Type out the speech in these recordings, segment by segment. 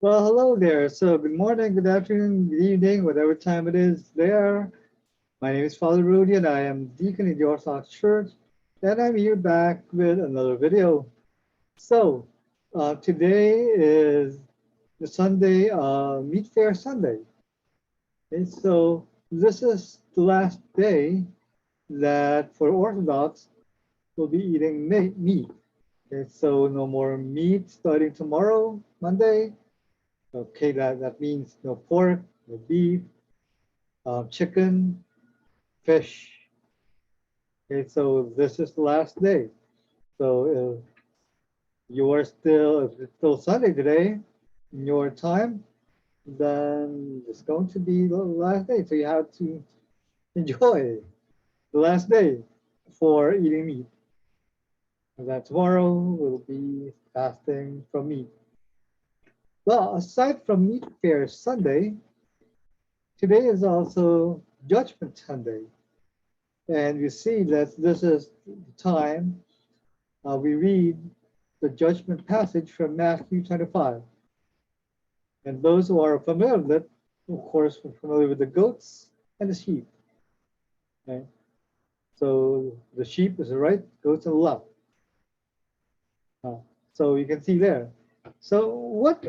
Well, hello there. So, good morning, good afternoon, good evening, whatever time it is there. My name is Father Rudy, and I am Deacon in the Orthodox Church, and I'm here back with another video. So, today is the Sunday, Meatfare Sunday. Okay, so, this is the last day that for Orthodox we'll be eating meat. Okay, so no more meat starting tomorrow, Monday. Okay, that means no pork, no beef, chicken, fish. Okay, so this is the last day. So if you are still, if it's still Sunday today, in your time, then it's going to be the last day. So you have to enjoy the last day for eating meat. And then tomorrow we'll be fasting from meat. Well, aside from Meat Fair Sunday, today is also Judgment Sunday. And we see that this is the time we read the judgment passage from Matthew 25. And those who are familiar with it, of course, are familiar with the goats and the sheep. Okay? So the sheep is the right, goats on the left. Uh, so you can see there. So what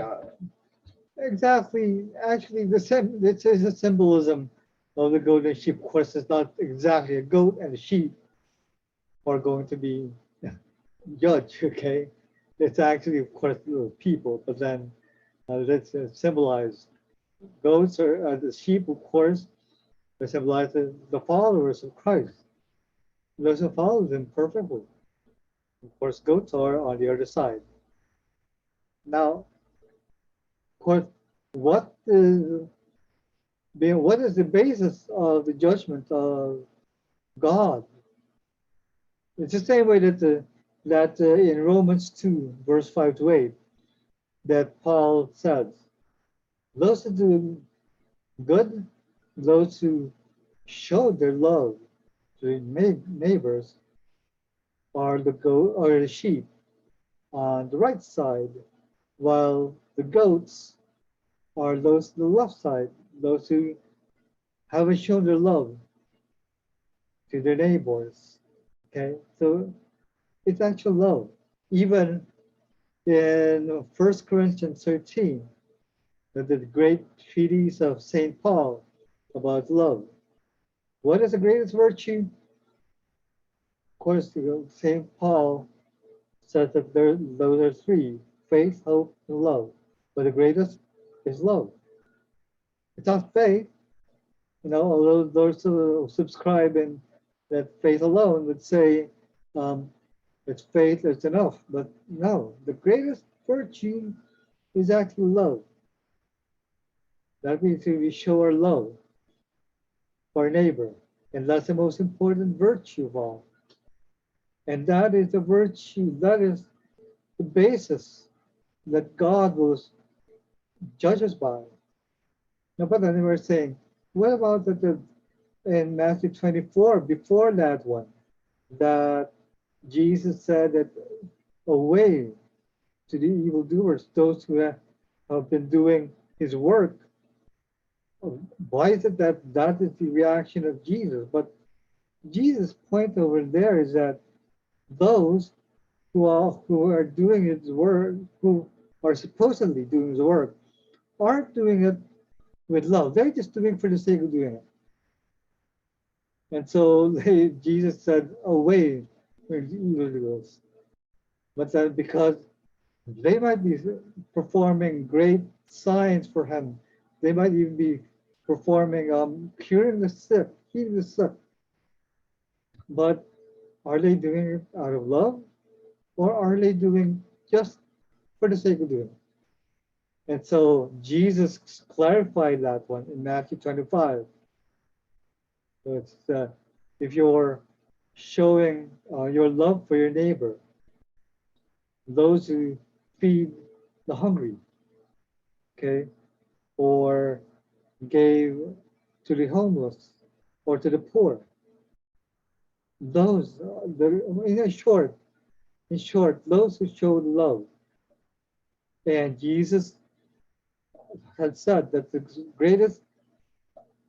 exactly, actually, this is a symbolism of the goat and sheep. Of course, it's not exactly a goat and a sheep are going to be judged, okay? It's actually, of course, people, but then let's symbolize goats or the sheep, of course, they symbolize the followers of Christ. Those who follow them perfectly. Of course, goats are on the other side. Now, of course, what is what is the basis of the judgment of God? It's the same way that in Romans 2, verse 5 to 8, that Paul says, those who do good, those who show their love to neighbors are the goat or the sheep on the right side, while the goats are those on the left side, those who haven't shown their love to their neighbors. Okay, so it's actual love. Even in 1 Corinthians 13, the great treatise of St. Paul about love. What is the greatest virtue? Of course, St. Paul says that those are three: faith, hope, and love. But the greatest is love. It's not faith, although those who subscribe in that faith alone would say um, it's faith, it's enough. But no, the greatest virtue is actually love. That means we show our love for our neighbor. And that's the most important virtue of all. And that is the virtue, that is the basis that God will judge us by. Now, but then we're saying, what about in Matthew 24, before that one, that Jesus said that away to the evildoers, those who have been doing his work. Why is it that is the reaction of Jesus? But Jesus' point over there is that those who are doing his work, who are supposedly doing his work, aren't doing it with love. They're just doing it for the sake of doing it. And so Jesus said, away from the evildoers. But that because they might be performing great signs for him. They might even be performing curing the sick, healing the sick. But are they doing it out of love, or are they doing just for the sake of doing it? And so Jesus clarified that one in Matthew 25. So it's if you're showing your love for your neighbor, those who feed the hungry, okay, or gave to the homeless or to the poor. Those, in short, those who showed love. And Jesus had said that the greatest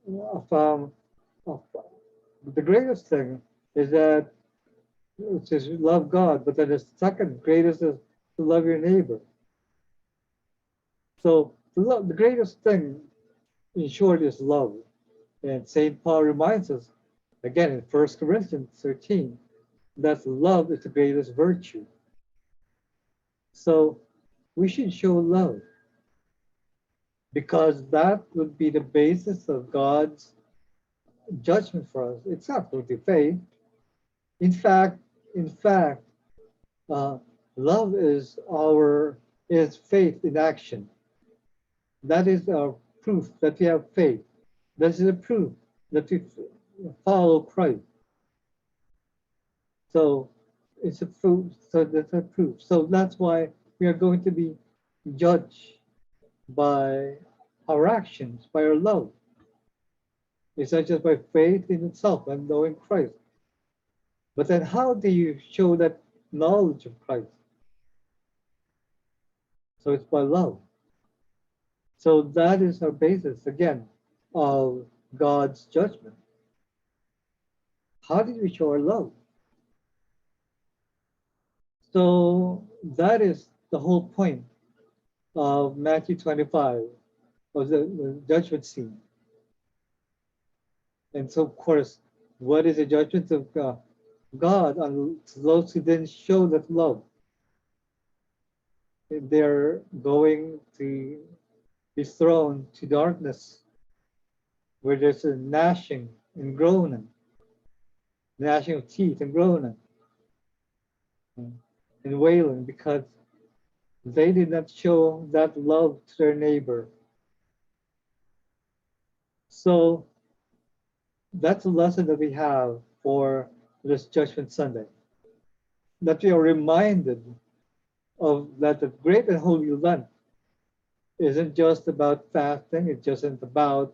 of, of the greatest thing is that it says love God, but then the second greatest is to love your neighbor. So the greatest thing, in short, is love. And St. Paul reminds us, again in 1 Corinthians 13, that love is the greatest virtue. So we should show love because that would be the basis of God's judgment for us. It's not through the faith. In fact, in fact, uh, love is faith in action. That is our proof that we have faith. That is a proof that we follow Christ. So it's a proof. So that's a proof. So that's why we are going to be judged by our actions, by our love. It's not just by faith in itself and knowing Christ. But then how do you show that knowledge of Christ? So it's by love. So that is our basis, again, of God's judgment. How do we show our love? So that is the whole point of Matthew 25, of the judgment scene. And so, of course, what is the judgment of God on those who didn't show that love? They're going to be thrown to darkness where there's a gnashing and groaning, gnashing of teeth and groaning and wailing because they did not show that love to their neighbor. So that's a lesson that we have for this Judgment Sunday. That we are reminded of that the Great and Holy Lent isn't just about fasting, it isn't about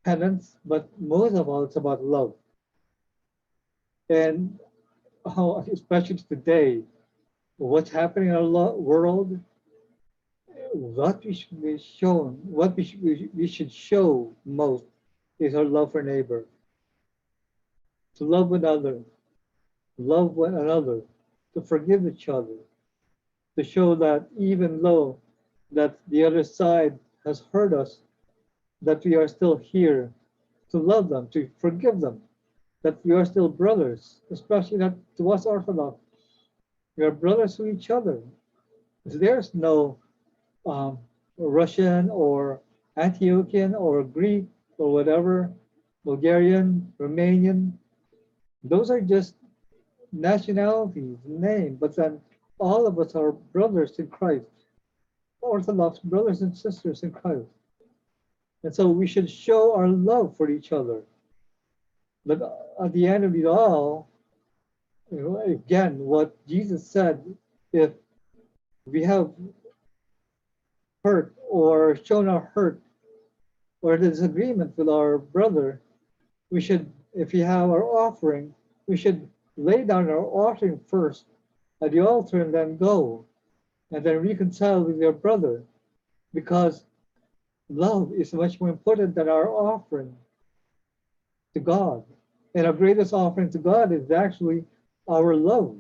penance, but most of all, it's about love. And especially today, what's happening in our world, what we should be shown, what we should show most is our love for neighbor. To love one another, to forgive each other, to show that even though that the other side has hurt us, that we are still here to love them, to forgive them, that we are still brothers, especially not to us Orthodox. We are brothers to each other. There's no Russian or Antiochian or Greek or whatever, Bulgarian, Romanian. Those are just nationalities, name, but then all of us are brothers in Christ, Orthodox brothers and sisters in Christ. And so we should show our love for each other. But at the end of it all, again, what Jesus said, if we have hurt or shown our hurt or disagreement with our brother, we should, if we have our offering, we should lay down our offering first at the altar and then go and then reconcile with your brother, because love is much more important than our offering to God. And our greatest offering to God is actually our love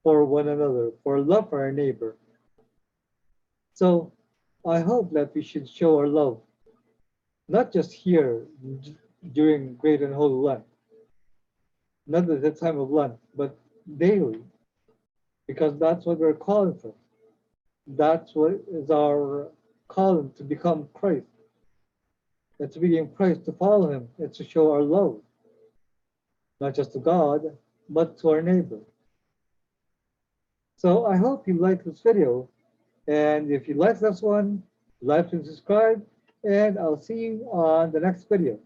for one another, for love for our neighbor. So I hope that we should show our love, not just here during Great and Holy Lent, not at the time of Lent, but daily, because that's what we're calling for. That's what is our calling, to become Christ. And to be in Christ, to follow him, and to show our love, not just to God, but to our neighbor. So I hope you liked this video. And if you like this one, like and subscribe, and I'll see you on the next video.